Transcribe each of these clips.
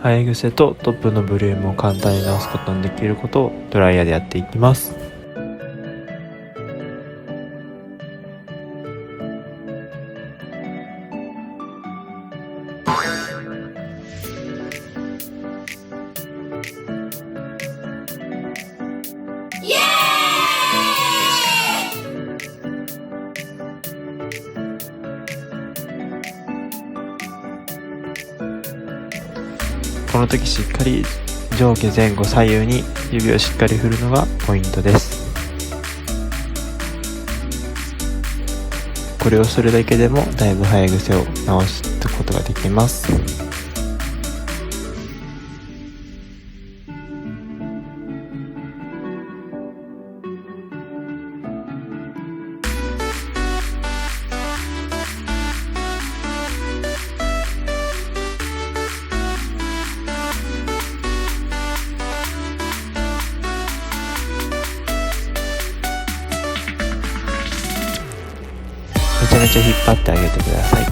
生え癖とトップのブルームを簡単に直すことのできることをドライヤーでやっていきます。この時しっかり上下前後左右に指をしっかり振るのがポイントです。これをするだけでもだいぶ生え癖を直すことができます。めちゃめちゃ引っ張ってあげてください。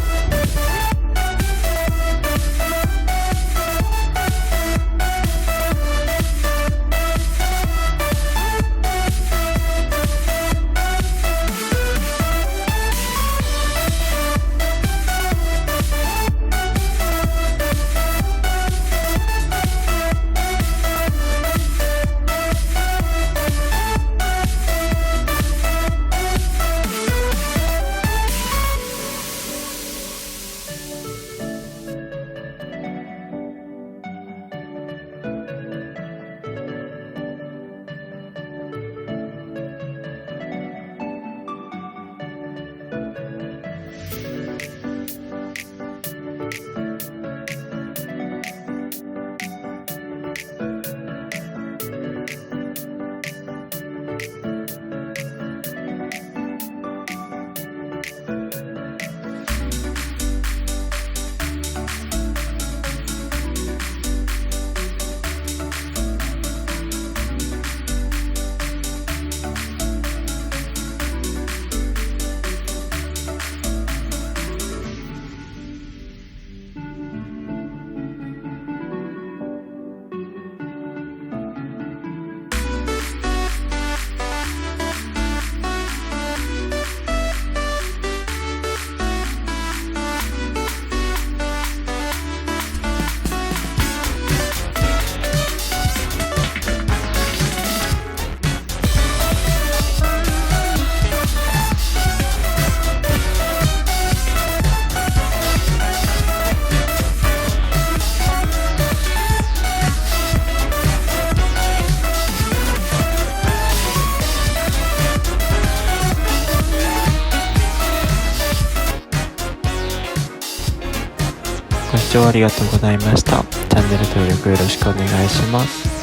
ご視聴ありがとうございました。チャンネル登録よろしくお願いします。